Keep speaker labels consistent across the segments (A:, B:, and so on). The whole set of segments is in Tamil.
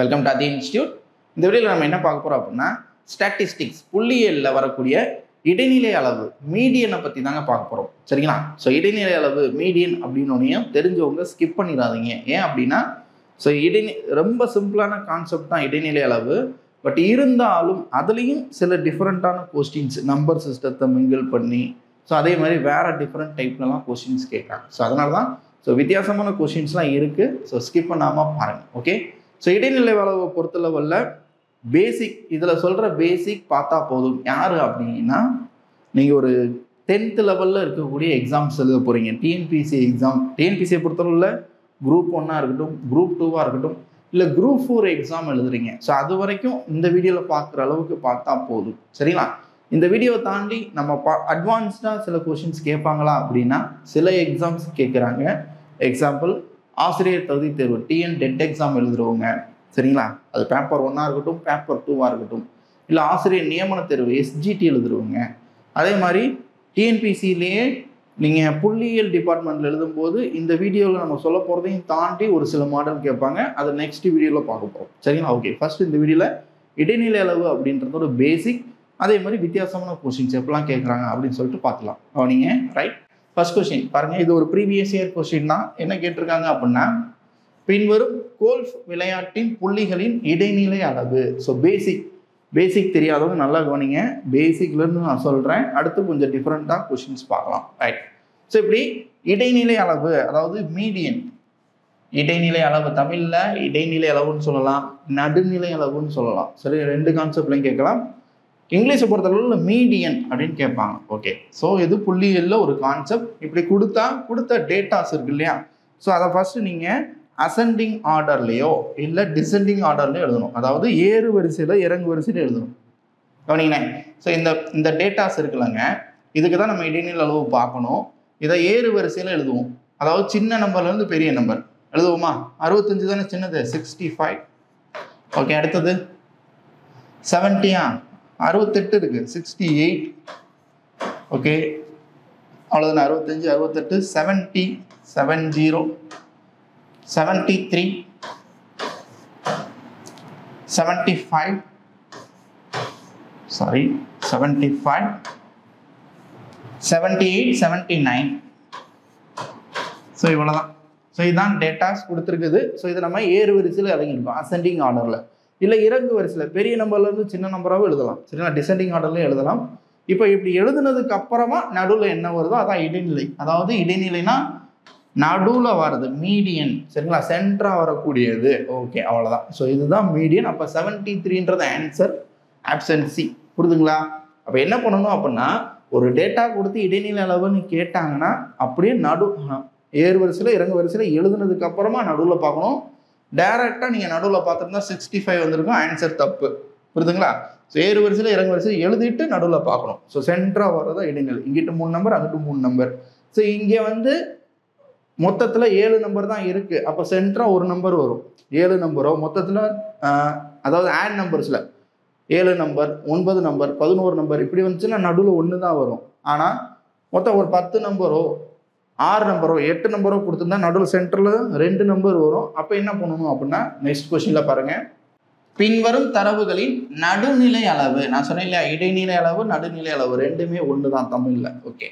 A: Welcome to the institute. இந்த வீடியோவில் நம்ம என்ன பார்க்க போகிறோம் அப்படின்னா ஸ்டாட்டிஸ்டிக்ஸ் புள்ளியியலில் வரக்கூடிய இடைநிலை அளவு மீடியனை பற்றி தாங்க பார்க்க போகிறோம். சரிங்களா? ஸோ இடைநிலை அளவு மீடியன் அப்படின்னோடனையும் தெரிஞ்சவங்க ஸ்கிப் பண்ணிடாதீங்க. ஏன் அப்படின்னா ரொம்ப சிம்பிளான கான்செப்ட் தான் இடைநிலை அளவு. பட் இருந்தாலும் அதுலேயும் சில டிஃப்ரெண்ட்டான கொஸ்டின்ஸ் நம்பர் சிஸ்டத்தை மிங்கிள் பண்ணி அதே மாதிரி வேறு டிஃப்ரெண்ட் டைப்லலாம் கொஸ்டின்ஸ் கேட்குறாங்க. ஸோ அதனால தான் வித்தியாசமான கொஸ்டின்ஸ்லாம் இருக்குது. ஸோ ஸ்கிப் பண்ணாமல் பாருங்கள். ஓகே. ஸோ இடைநிலை அளவை பொறுத்தளவில் பேசிக் இதில் சொல்கிற பேசிக் பார்த்தா போதும். யார் அப்படின்னா நீங்கள் ஒரு 10th லெவலில் இருக்கக்கூடிய எக்ஸாம்ஸ் எழுத போகிறீங்க. டிஎன்பிசி எக்ஸாம், டிஎன்பிசியை பொறுத்தளவில் குரூப் 1 இருக்கட்டும், குரூப் 2 இருக்கட்டும், இல்லை குரூப் 4 எக்ஸாம் எழுதுறீங்க. ஸோ அது வரைக்கும் இந்த வீடியோவில் பார்க்குற அளவுக்கு பார்த்தா போதும். சரிங்களா? இந்த வீடியோவை தாண்டி நம்ம அட்வான்ஸ்டாக சில கொஷின்ஸ் கேட்பாங்களா அப்படின்னா சில எக்ஸாம்ஸ் கேட்குறாங்க. எக்ஸாம்பிள் ஆசிரியர் தகுதி தேர்வு டிஎன் டெட் எக்ஸாம் எழுதுறவங்க. சரிங்களா? அது பேப்பர் 1 இருக்கட்டும், பேப்பர் 2 இருக்கட்டும், இல்லை ஆசிரியர் நியமன தேர்வு எஸ்ஜிடி எழுதுறவங்க. அதே மாதிரி டிஎன்பிசிலேயே நீங்கள் புள்ளியியல் டிபார்ட்மெண்ட்டில் எழுதும்போது இந்த வீடியோவில் நம்ம சொல்ல போகிறதையும் தாண்டி ஒரு சில மாடல் கேட்பாங்க. அதை நெக்ஸ்ட் வீடியோவில் பார்க்க போகிறோம். சரிங்களா? ஓகே. ஃபர்ஸ்ட் இந்த வீடியோவில் இடைநிலை அளவு அப்படின்றது ஒரு பேசிக், அதே மாதிரி வித்தியாசமான கொஸ்டின்ஸ் எப்படிலாம் கேட்குறாங்க அப்படின்னு சொல்லிட்டு பார்த்துலாம். நீங்கள் ரைட். ஃபர்ஸ்ட் கொஸ்டின் பாருங்கள். இது ஒரு ப்ரீவியஸ் இயர் கொஸ்டின் தான். என்ன கேட்டிருக்காங்க அப்படின்னா பின்வரும் கோல்ஃப் விளையாட்டின் புள்ளிகளின் இடைநிலை அளவு. ஸோ பேசிக் தெரியாதவங்க நல்லா கவனிங்க. பேசிக்லேருந்து நான் சொல்கிறேன். அடுத்து கொஞ்சம் டிஃப்ரெண்ட்டாக கொஸ்டின்ஸ் பார்க்கலாம். ரைட். ஸோ இப்படி இடைநிலை அளவு, அதாவது மீடியன் இடைநிலை அளவு, தமிழில் இடைநிலை அளவுன்னு சொல்லலாம், நடுநிலை அளவுன்னு சொல்லலாம். சரி, ரெண்டு கான்செப்ட்லையும் கேட்கலாம். இங்கிலீஷை பொறுத்தளவில் மீடியன் அப்படின்னு கேட்பாங்க. ஓகே. ஸோ இது புள்ளியியலில் ஒரு கான்செப்ட். இப்படி கொடுத்த டேட்டாஸ் இருக்கு இல்லையா? ஸோ அதை ஃபஸ்ட்டு நீங்கள் அசெண்டிங் ஆர்டர்லேயோ இல்லை டிசெண்டிங் ஆர்டர்லையோ எழுதணும். அதாவது ஏறு வரிசையில் இறங்கு வரிசையில் எழுதணும். கவனிங்களேன். ஸோ இந்த டேட்டாஸ் இருக்குல்லங்க, இதுக்கு தான் நம்ம இடைநிலை அளவு பார்க்கணும். இதை ஏறு வரிசையில் எழுதுவோம். அதாவது சின்ன நம்பர்லேருந்து பெரிய நம்பர் எழுதுவோமா? 65 தானே சின்னது, 65. ஓகே. அடுத்தது 70, 68 இருக்குது, 68. ஓகே. அவ்வளோதானே? 65, 68, 70, 70, 73, 75, 75, 78, 79. ஸோ இவ்வளோதான். ஸோ இதுதான் டேட்டாஸ் கொடுத்துருக்குது. ஸோ இதை நம்ம ஏறு வரிசையில் இறங்கியிருக்கோம் அசெண்டிங் ஆர்டரில், இல்லை இறங்கு வரிசையில் பெரிய நம்பர்லேருந்து சின்ன நம்பராகவும் எழுதலாம். சரிங்களா? டிசெண்டிங் ஆர்டர்லையும் எழுதலாம். இப்போ இப்படி எழுதுனதுக்கு அப்புறமா நடுவில் என்ன வருதோ அதான் இடைநிலை. அதாவது இடைநிலைனா நடுவில் வர்றது மீடியன். சரிங்களா? சென்டராக வரக்கூடியது. ஓகே, அவ்வளோதான். ஸோ இதுதான் மீடியன். அப்போ 73ன்றது ஆன்சர், ஆப்ஷன் சி. புரியுதுங்களா? அப்போ என்ன பண்ணணும் அப்படின்னா ஒரு டேட்டா கொடுத்து இடைநிலை அளவுன்னு கேட்டாங்கன்னா அப்படியே ஏறு வரிசையில் இறங்கு வரிசையில் எழுதுனதுக்கு அப்புறமா நடுவில் பார்க்கணும். டைரெக்டாக நீங்கள் நடுவில் பார்த்துருந்தா 65 வந்திருக்கும். ஆன்சர் தப்பு. புரியுதுங்களா? ஸோ ஏறு வரிசையில் இறங்கு வரிசையில் எழுதிட்டு நடுவில் பார்க்கணும். ஸோ சென்டராக வர்றதா இடைநிலை. இங்கிட்டு 3 நம்பர், அங்கிட்டு 3 நம்பர். ஸோ இங்கே மொத்தத்தில் 7 நம்பர் தான் இருக்குது. அப்போ சென்டராக ஒரு நம்பர் வரும். 7 நம்பரோ மொத்தத்தில், அதாவது ஆட் நம்பர்ஸில் 7 நம்பர், 9 நம்பர், 11 நம்பர் இப்படி வந்துச்சுன்னா நடுவில் 1 தான் வரும். ஆனால் மொத்தம் ஒரு 10 நம்பரோ 6 நம்பரோ 8 நம்பரோ கொடுத்துருந்தா நடுவில் சென்டரில் 2 நம்பர் வரும். அப்போ என்ன பண்ணணும் அப்படின்னா நெக்ஸ்ட் கொஸ்டினில் பாருங்கள். பின்வரும் தரவுகளின் நடுநிலை அளவு. நான் சொன்னேன் இல்லையா, இடைநிலை அளவு நடுநிலை அளவு ரெண்டுமே ஒன்று தான் தமிழில். ஓகே.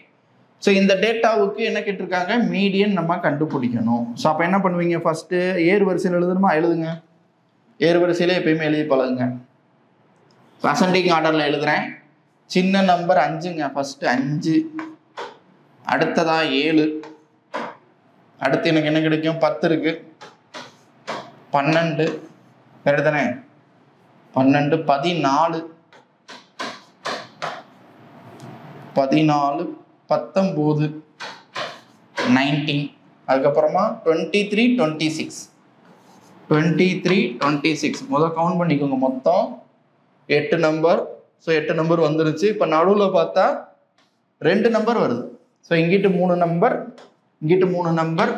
A: ஸோ இந்த டேட்டாவுக்கு என்ன கேட்டிருக்காங்க? மீடியன் நம்ம கண்டுபிடிக்கணும். ஸோ அப்போ என்ன பண்ணுவீங்க? ஃபஸ்ட்டு ஏறு வரிசையில் எழுதணுமா? எழுதுங்க. ஏறு வரிசையில் எப்பயுமே எழுதி பழகுங்க. அசெண்டிங் ஆர்டரில் எழுதுகிறேன். சின்ன நம்பர் 5ங்க. ஃபஸ்ட்டு 5, அடுத்ததா 7, அடுத்து எனக்கு என்ன கிடைக்கும்? 10 இருக்கு, 12, கரெக்டு தானே? 12, 14, 19, 19, அதுக்கப்புறமா 23, 26 முதல் கவுண்ட் பண்ணிக்கோங்க. மொத்தம் 8 நம்பர். ஸோ 8 நம்பர் வந்துருச்சு. இப்போ நடுவில் பார்த்தா 2 நம்பர் வருது. ஸோ இங்கிட்டு 3 நம்பர், இங்கிட்டு 3 நம்பர்.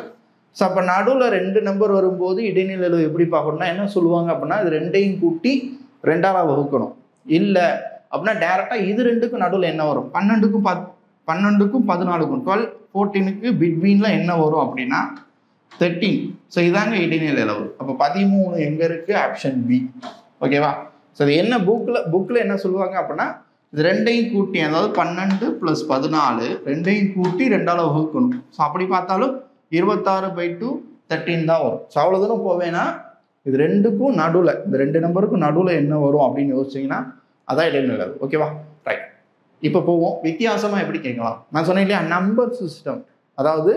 A: ஸோ அப்போ நடுவில் 2 நம்பர் வரும்போது இடைநிலை அளவு எப்படி பார்க்கணும்னா என்ன சொல்லுவாங்க அப்படின்னா இது 2ஐயும் கூட்டி 2ஆல் வகுக்கணும். இல்லை அப்படின்னா டேரெக்டாக இது 2க்கும் நடுவில் என்ன வரும்? 12க்கும் 14க்கும் 12, 14க்கு பிட்வீனில் என்ன வரும் அப்படின்னா 13. ஸோ இதாங்க இடைநிலை அளவு. அப்போ 13 எங்கே இருக்குது? Option B. ஓகேவா? ஸோ இது என்ன புக்கில் என்ன சொல்லுவாங்க அப்படின்னா, இது ரெண்டையும் கூட்டி, அதாவது 12 + 14 ரெண்டையும் கூட்டி 2ஆல் வகுக்கணும். ஸோ அப்படி பார்த்தாலும் 26/2 13 தான் வரும். ஸோ அவ்வளோ தூரம் போவேன்னா இது ரெண்டுக்கும் நடுவில், இந்த 2 நம்பருக்கும் நடுவில் என்ன வரும் அப்படின்னு யோசிச்சிங்கன்னா அதான் இடைநிலை அளவு. ஓகேவா? ரைட். இப்போ போவோம், வித்தியாசமாக எப்படி கேட்கலாம். நான் சொன்னேன் இல்லையா, நம்பர் சிஸ்டம், அதாவது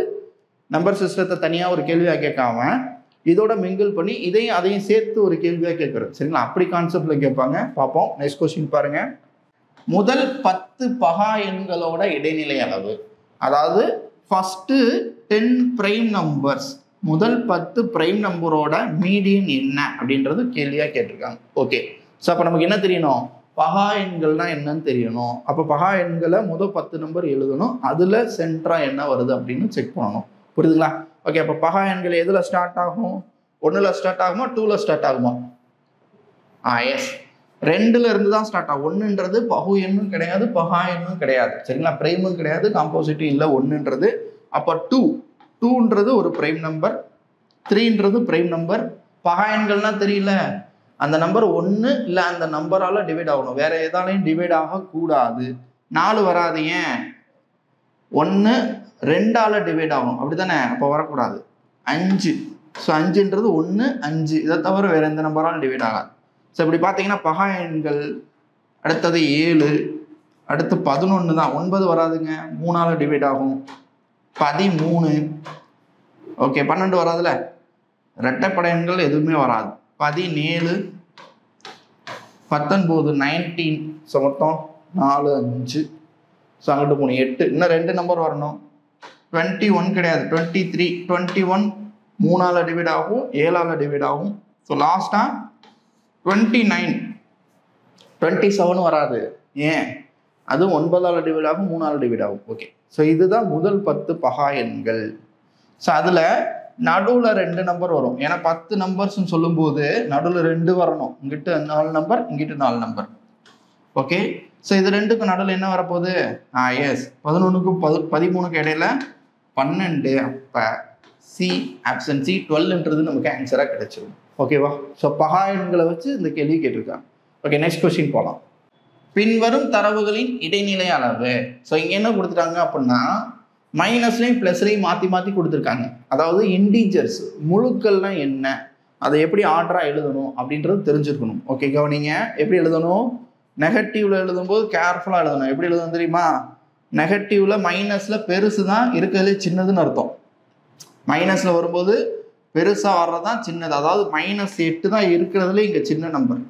A: நம்பர் சிஸ்டத்தை தனியாக ஒரு கேள்வியாக கேட்காம இதோட மிங்கிள் பண்ணி இதையும் அதையும் சேர்த்து ஒரு கேள்வியாக கேட்குறது. சரிங்களா? அப்படி கான்செப்டில் கேட்பாங்க. பார்ப்போம். நெக்ஸ்ட் கொஸ்டின் பாருங்க. முதல் 10 பகா எண்களோட இடைநிலை அளவு, அதாவது ஃபர்ஸ்ட் 10 பிரைம் நம்பர்ஸ், முதல் 10 பிரைம் நம்பரோட மீடியன் என்ன அப்படின்றது கேள்வியாக கேட்டிருக்காங்க. ஓகே. ஸோ அப்போ நமக்கு என்ன தெரியணும்? பகா எண்கள்னா என்னன்னு தெரியணும். அப்போ பகா எண்களை முதல் 10 நம்பர் எழுதணும், அதில் சென்ட்ரா என்ன வருது அப்படின்னு செக் பண்ணணும். புரியுதுங்களா? ஓகே. அப்போ பகா எண்கள் எதில் ஸ்டார்ட் ஆகும்? 1ல் ஸ்டார்ட் ஆகுமா, 2ல் ஸ்டார்ட் ஆகுமா? எஸ், 2ல் இருந்து தான் ஸ்டார்ட் ஆகும். 1ன்றது பகு எண்ணும் கிடையாது, பகா எண்ணும் கிடையாது. சரிங்களா? பிரைமும் கிடையாது, காம்போசிட்டும் இல்லை 1ன்றது. அப்போ 2ன்றது ஒரு பிரைம் நம்பர், 3ன்றது பிரைம் நம்பர். பகா எண்கள்லாம் தெரியல, அந்த நம்பர் 1 இல்லை அந்த நம்பரால் டிவைட் ஆகணும், வேற எதாலையும் டிவைட் ஆகக்கூடாது. 4 வராது. ஏன்? 1 2ஆல் டிவைட் ஆகணும், அப்படி தானே? அப்போ வரக்கூடாது. 5. ஸோ 5ன்றது 1 5, இதை தவிர வேற எந்த நம்பராலும் டிவைட் ஆகாது. ஸோ இப்படி பார்த்தீங்கன்னா பகா எண்கள் அடுத்தது 7, அடுத்து 11 தான், 9 வராதுங்க, 3ஆல் டிவைட் ஆகும். 13. ஓகே, 12 வராதுல, இரட்டைப்படை எண்கள் எதுவுமே வராது. 17, 19 19. ஸோ மொத்தம் 4 5. ஸோ அங்கிட்டு 3 8, இன்னும் 2 நம்பர் வரணும். 21 கிடையாது, 23. 21 3ஆல் டிவைட் ஆகும், 7ஆல் டிவைட் ஆகும். ஸோ லாஸ்ட்டாக 29. 27 வராது. ஏன்? அது 9ஆல் டிவைட் ஆகும், 3ஆல் டிவைட் ஆகும். ஓகே. ஸோ இதுதான் முதல் 10 பகா எண்கள். ஸோ அதில் நடுவில் 2 நம்பர் வரும். ஏன்னா 10 நம்பர்ஸ்ன்னு சொல்லும்போது நடுவில் 2 வரணும். இங்கிட்டு 4 நம்பர், இங்கிட்டு 4 நம்பர். ஓகே. ஸோ இது ரெண்டுக்கும் நடுவில் என்ன வரப்போகுது? எஸ், 11க்கும் 13க்கும் இடையில 12. அப்போ சி, ஆப்ஷன் சி, 12ன்றது நமக்கு ஆன்சராக கிடைச்சிடும். ஓகேவா? ஸோ பகா எண்களை வச்சு இந்த கேள்வி கேட்டிருக்காங்க. ஓகே, நெக்ஸ்ட் கொஸ்டின் போகலாம். பின்வரும் தரவுகளின் இடைநிலை அளவு. ஸோ இங்கே என்ன கொடுத்துட்டாங்க அப்படின்னா, மைனஸ்லையும் ப்ளஸ்லையும் மாற்றி மாற்றி கொடுத்துருக்காங்க. அதாவது இன்டீஜர்ஸ், முழுக்கள்லாம் என்ன, அதை எப்படி ஆர்டராக எழுதணும் அப்படின்றது தெரிஞ்சிருக்கணும். ஓகே, கவனிங்க. எப்படி எழுதணும்? நெகட்டிவ்ல எழுதும்போது கேர்ஃபுல்லாக எழுதணும். எப்படி எழுதணும் தெரியுமா? நெகட்டிவ்ல மைனஸில் பெருசு தான் இருக்கிறதுலே சின்னதுன்னு அர்த்தம். மைனஸில் வரும்போது பெருசாக வர்றதான் சின்னது, அதாவது -8 தான் இருக்கிறதுல இங்கே சின்ன நம்பர்.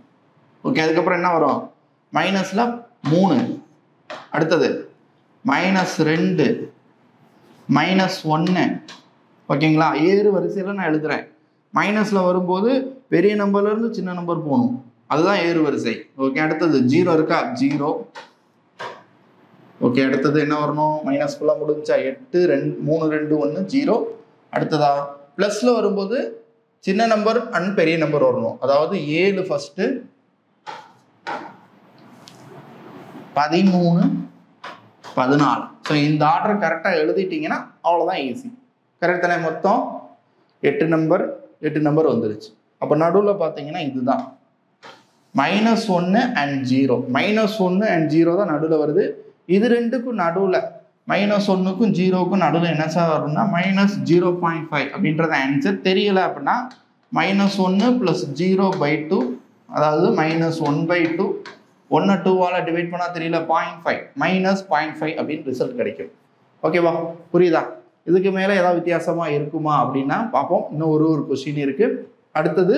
A: ஓகே, அதுக்கப்புறம் என்ன வரும்? -3, அடுத்தது -2, -1. ஓகேங்களா? ஏறு வரிசையில் நான் எழுதுறேன். மைனஸில் வரும்போது பெரிய நம்பர்லேருந்து சின்ன நம்பர் போகணும், அதுதான் ஏறு வரிசை. ஓகே, அடுத்தது 0 இருக்கா? 0. ஓகே, அடுத்தது என்ன வரணும்? மைனஸ் ஃபுல்லாக முடிஞ்சா 8 3 2 1 0. அடுத்ததா ப்ளஸில் வரும்போது சின்ன நம்பர் அண்ட் பெரிய நம்பர் வரணும், அதாவது 7 ஃபஸ்ட்டு, 13 14. ஸோ இந்த ஆர்டர் கரெக்டாக எழுதிட்டிங்கன்னா அவ்வளோதான், ஈஸி. கரெக்ட் தானே? மொத்தம் 8 நம்பர் வந்துருச்சு. அப்போ நடுவில் பார்த்தீங்கன்னா இதுதான் -1 and 0. -1 and 0 தான் நடுவில் வருது. இது ரெண்டுக்கும் நடுவில், -1க்கும் 0க்கும் நடுவில் என்ன சார் வரும்னா -0.5 அப்படின்றது ஆன்சர். தெரியல அப்படின்னா -1 + 0/2, அதாவது -1/2. 1 2ஆல் டிவைட் பண்ணால் தெரியல, 0.5, -0.5 அப்படின்னு ரிசல்ட் கிடைக்கும். ஓகேவா? புரியுதா? இதுக்கு மேலே ஏதாவது வித்தியாசமாக இருக்குமா அப்படின்னா பார்ப்போம். இன்னும் ஒரு கொஸ்டின் இருக்குது. அடுத்தது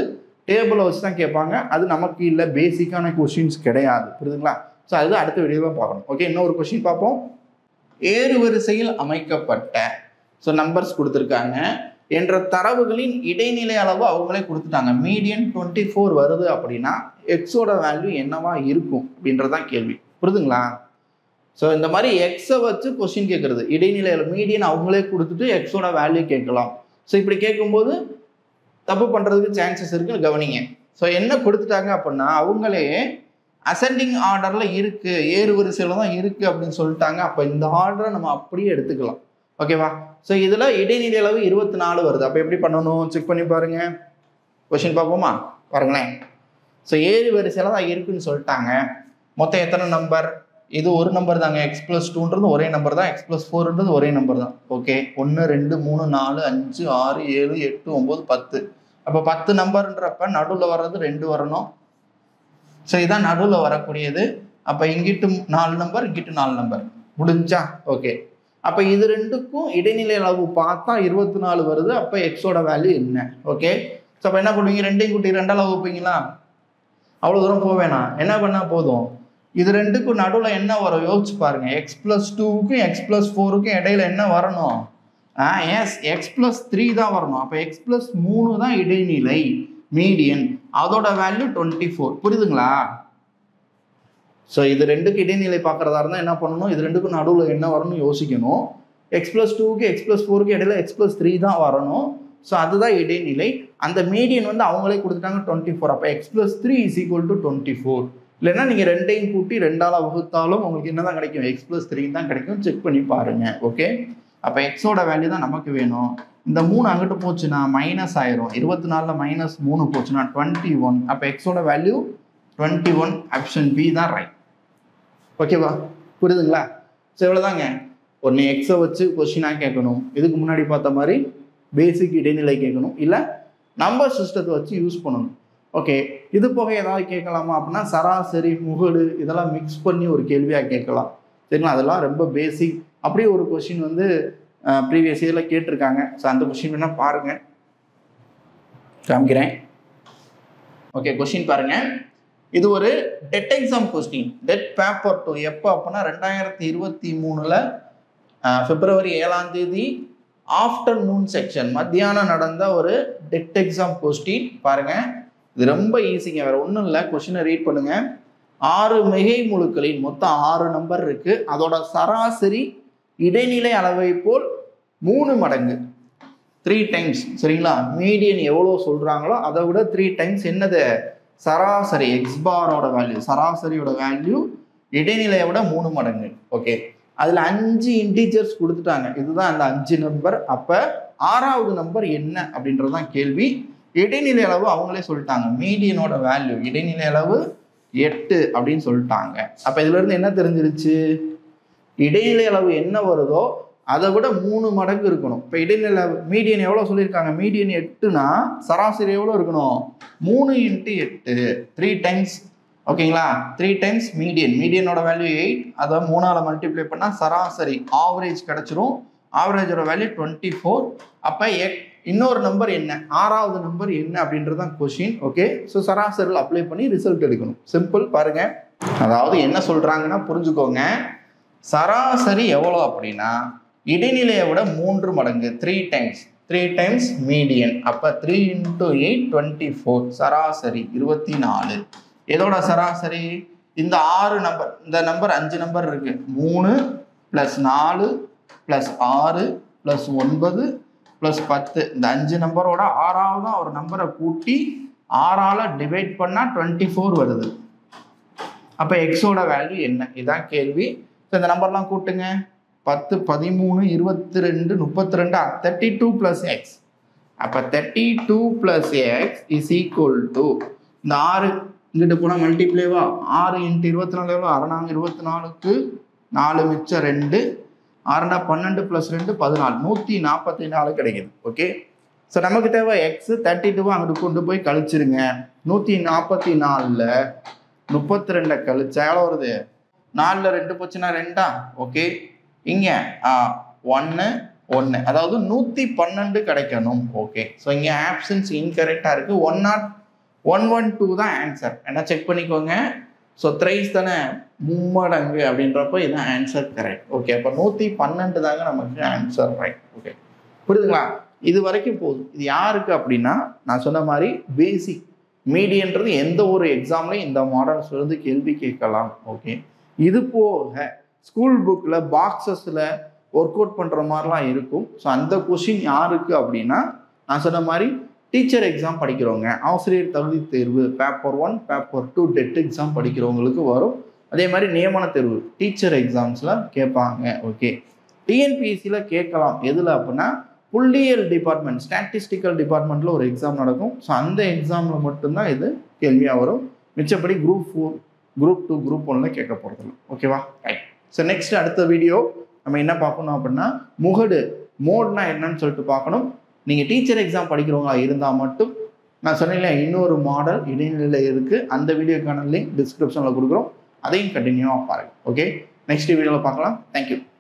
A: டேபிளை வச்சு தான் கேட்பாங்க, அது நமக்கு இல்லை, பேசிக்கான கொஸ்டின்ஸ் கிடையாது. புரியுதுங்களா? ஸோ அது அடுத்த வீடியோவில் பார்க்கணும். ஓகே, இன்னொரு கொஸ்டின் பார்ப்போம். ஏறு வரிசையில் அமைக்கப்பட்ட, ஸோ நம்பர்ஸ் கொடுத்துருக்காங்க என்ற தரவுகளின் இடைநிலை அளவு அவங்களே கொடுத்துட்டாங்க. மீடியன் 24 வருது அப்படின்னா எக்ஸோட வேல்யூ என்னவா இருக்கும் அப்படின்றதான் கேள்வி. புரியுதுங்களா? ஸோ இந்த மாதிரி எக்ஸை வச்சு கொஸ்டின் கேட்குறது, இடைநிலை மீடியன் அவங்களே கொடுத்துட்டு எக்ஸோட வேல்யூ கேட்கலாம். ஸோ இப்படி கேட்கும்போது தப்பு பண்ணுறதுக்கு சான்சஸ் இருக்குன்னு கவனிங்க. ஸோ என்ன கொடுத்துட்டாங்க அப்படின்னா, அவங்களே அசெண்டிங் ஆர்டரில் இருக்குது, ஏறு வரிசையில் தான் இருக்குது அப்படின்னு சொல்லிட்டாங்க. அப்போ இந்த ஆர்டரை நம்ம அப்படியே எடுத்துக்கலாம். ஓகேவா? ஸோ இதில் இடைநிலை அளவு 24 வருது. அப்போ எப்படி பண்ணணும் செக் பண்ணி பாருங்க. கொஸ்டின் பார்ப்போமா? பாருங்களேன். ஸோ ஏறு வரிசையில் தான் இருக்குன்னு சொல்லிட்டாங்க. மொத்தம் எத்தனை நம்பர்? இது ஒரு நம்பர் தாங்க. x+2ன்றது ஒரே நம்பர் தான், x+4ன்றது ஒரே நம்பர் தான். ஓகே, 1 2 3 4 5 6 7 8 9 10. அப்போ 10 நம்பர்ன்றப்ப நடுவில் வர்றது 2 வரணும். ஸோ இதான் நடுவில் வரக்கூடியது. அப்போ இங்கிட்டு 4 நம்பர், இங்கிட்டு 4 நம்பர். முடிஞ்சா? ஓகே. அப்போ இது ரெண்டுக்கும் இடைநிலை அளவு பார்த்தா 24 வருது. அப்போ எக்ஸோட வேல்யூ என்ன? ஓகே. ஸோ அப்போ என்ன பண்ணுவீங்க? ரெண்டையும் கூட்டி 2ஆல் வகுப்பீங்களா? அவ்வளோ தூரம் போக வேணாம். என்ன பண்ணால் போதும், இது ரெண்டுக்கும் நடுவில் என்ன வரும் யோசிச்சு பாருங்க. x+2க்கும் x+4க்கும் இடையில என்ன வரணும்? எஸ், x+3 தான் வரணும். அப்போ x+3 தான் இடைநிலை மீடியன். அதோட வேல்யூ 24. புரியுதுங்களா? ஸோ இது ரெண்டுக்கு இடைநிலை பார்க்குறதா இருந்தால் என்ன பண்ணணும்? இது ரெண்டுக்கும் நடுவில் என்ன வரணும்னு யோசிக்கணும். x+2க்கு x+4க்கு இடையில x+3 தான் வரணும். ஸோ அதுதான் இடைநிலை. அந்த மீடியன் வந்து அவங்களே கொடுத்துட்டாங்க 24. அப்போ x+3 = 24. இல்லைன்னா நீங்கள் ரெண்டையும் கூட்டி 2ஆல் வகுத்தாலும் உங்களுக்கு என்ன தான் கிடைக்கும்? x+3 தான் கிடைக்கும். செக் பண்ணி பாருங்க. ஓகே. அப்போ எக்ஸோட வேல்யூ தான் நமக்கு வேணும். இந்த 3 அங்கிட்டு போச்சுன்னா மைனஸ் ஆயிரும். 24ல் -3 போச்சுன்னா 21. அப்போ எக்ஸோட வேல்யூ 21. ஆப்ஷன் பி தான் ரைட். ஓகேவா? புரியுதுங்களா? ஸோ இவ்வளோதாங்க. ஒன்று எக்ஸை வச்சு கொஸ்டினாக கேட்கணும், இதுக்கு முன்னாடி பார்த்த மாதிரி பேசிக் இடைநிலை கேட்கணும், இல்லை நம்பர் சிஸ்டத்தை வச்சு யூஸ் பண்ணணும். ஓகே. இது போக ஏதாவது கேட்கலாமா அப்படின்னா சராசரி, முகடு இதெல்லாம் மிக்ஸ் பண்ணி ஒரு கேள்வியாக கேட்கலாம். சரிங்களா? அதெல்லாம் ரொம்ப பேசிக். அப்படியே ஒரு கொஸ்டின் வந்து ப்ரீவியஸ் இயரில் கேட்டிருக்காங்க. ஸோ அந்த கொஸ்டின் வேணால் பாருங்கள், காமிக்கிறேன். ஓகே, கொஸ்டின் பாருங்கள். இது ஒரு TET exam question. Dead paper 2 எப்போ அப்படின்னா 2023 பிப்ரவரி 7 ஆஃப்டர்நூன் செக்ஷன் மத்தியானம் நடந்த ஒரு டெட் எக்ஸாம் கொஸ்டின். பாருங்க, இது ரொம்ப ஈஸிங்க. வேற ஒன்றும் இல்லை. கொஸ்டினை ரீட் பண்ணுங்க. 6 மிகை முழுக்களின் மொத்தம் 6 நம்பர் இருக்கு. அதோட சராசரி இடைநிலை அளவை போல் 3 மடங்கு, 3 டைம்ஸ். சரிங்களா? மீடியன் எவ்வளோ சொல்றாங்களோ அதை விட 3 டைம்ஸ் என்னது? சராசரி எக்ஸ் பாரோட வேல்யூ, சராசரியோட வேல்யூ இடைநிலையை விட 3 மடங்கு. ஓகே. அதில் 5 இன்டீஜர்ஸ் கொடுத்துட்டாங்க. இதுதான் அந்த 5 நம்பர். அப்போ 6வது நம்பர் என்ன அப்படின்றதான் கேள்வி. இடைநிலை அளவு அவங்களே சொல்லிட்டாங்க. மீடியனோட வேல்யூ இடைநிலை அளவு 8 அப்படின்னு சொல்லிட்டாங்க. அப்போ இதுல இருந்து என்ன தெரிஞ்சிருச்சு? இடைநிலை அளவு என்ன வருதோ அதை விட 3 மடங்கு இருக்கணும். இப்போ இடைநிலை மீடியன் எவ்வளோ சொல்லியிருக்காங்க? மீடியன் 8னா சராசரி எவ்வளோ இருக்கணும்? 3 × 8, 3 டைம்ஸ். ஓகேங்களா? 3 டைம்ஸ் மீடியன். மீடியனோட வேல்யூ 8. அதை 3ஆல் மல்டிப்ளை பண்ணால் சராசரி ஆவரேஜ் கிடச்சிரும். ஆவரேஜோட வேல்யூ 24. அப்போ இன்னொரு நம்பர் என்ன, 6வது நம்பர் என்ன அப்படின்றதான் கொஷின். ஓகே. ஸோ சராசரியில் அப்ளை பண்ணி ரிசல்ட் எடுக்கணும். சிம்பிள். பாருங்க, அதாவது என்ன சொல்றாங்கன்னா புரிஞ்சுக்கோங்க. சராசரி எவ்வளோ அப்படின்னா இடைநிலையை விட 3 மடங்கு, 3 டைம்ஸ். 3 times median. அப்போ 3 × 8 24. சராசரி 24. எதோட சராசரி? இந்த 6 நம்பர், இந்த நம்பர் 5 நம்பர் இருக்கு. 3 + 4 + 6 + 9 + 10. இந்த 5 நம்பரோட 6வது ஒரு நம்பரை கூட்டி 6ஆல் டிவைட் பண்ணால் 24 வருது. அப்போ எக்ஸோட வேல்யூ என்ன? இதுதான் கேள்வி. ஸோ இந்த நம்பர்லாம் கூட்டுங்க. 10 13 22 32 32 + x. அப்போ 32 + x = இந்த 6 இங்கிட்டு போனால் மல்டிப்ளேவா? 6 × 24 எவ்வளோ? 6 4 மிச்சம் 2, 6 12 + 2 14, 144 கிடைக்குது. ஓகே. ஸோ நமக்கு தேவை எக்ஸ். 32 அங்கிட்டு கொண்டு போய் கழிச்சிருங்க. 144ல் 32 கழிச்சா எவ்வளோ வருது? 4ல் 2 போச்சுன்னா 2ஆ? ஓகே. இங்கே 1 1, அதாவது 112 கிடைக்கணும். ஓகே. ஸோ இங்கே ஆப்ஷன்ஸ் இன்கரெக்டாக இருக்குது. 112 தான் ஆன்சர். என்ன செக் பண்ணிக்கோங்க. ஸோ த்ரைஸ் தானே, மும்மடங்கு அப்படின்றப்போ இதுதான் ஆன்சர் கரெக்ட். ஓகே. அப்போ 112 தாங்க நமக்கு ஆன்சர் ரைட். ஓகே, புரியுதுங்களா? இது வரைக்கும் போதும். இது யாருக்கு அப்படின்னா நான் சொன்ன மாதிரி பேசிக். மீடியன்றது எந்த ஒரு எக்ஸாம்லையும் இந்த மாடல்ஸ் வந்து கேள்வி கேட்கலாம். ஓகே. இது போக ஸ்கூல் புக்கில் பாக்ஸஸில் ஒர்க் அவுட் பண்ணுற மாதிரிலாம் இருக்கும். ஸோ அந்த கொஷின் யாருக்கு அப்படின்னா நான் சொன்ன மாதிரி டீச்சர் எக்ஸாம் படிக்கிறவங்க, ஆசிரியர் தகுதி தேர்வு பேப்பர் 1 பேப்பர் 2 டெட் எக்ஸாம் படிக்கிறவங்களுக்கு வரும். அதே மாதிரி நியமன தேர்வு டீச்சர் எக்ஸாம்ஸில் கேட்பாங்க. ஓகே. டிஎன்பிஎஸ்சியில் கேட்கலாம் எதில் அப்படின்னா புள்ளியியல் டிபார்ட்மெண்ட், ஸ்டாட்டிஸ்டிக்கல் டிபார்ட்மெண்ட்டில் ஒரு எக்ஸாம் நடக்கும். ஸோ அந்த எக்ஸாமில் மட்டும்தான் இது கேள்வியாக வரும். மிச்சப்படி குரூப் 4, குரூப் 2, குரூப் 1 கேட்க போகிறதில்ல. ஓகேவா? ரைட். ஸோ நெக்ஸ்ட் அடுத்த வீடியோ நம்ம என்ன பார்க்கணும் அப்படின்னா முகடு, மோட்னா என்னன்னு சொல்லிட்டு பார்க்கணும். நீங்கள் டீச்சர் எக்ஸாம் படிக்கிறவங்களா இருந்தால் மட்டும் நான் சொன்னேன் இன்னொரு மாடல் இடைநிலையில் இருக்குது. அந்த வீடியோக்கான லிங்க் டிஸ்கிரிப்ஷனில் கொடுக்குறோம். அதையும் கண்டினியூவாக பாருங்கள். ஓகே, நெக்ஸ்ட் வீடியோவில் பார்க்கலாம். தேங்க்யூ.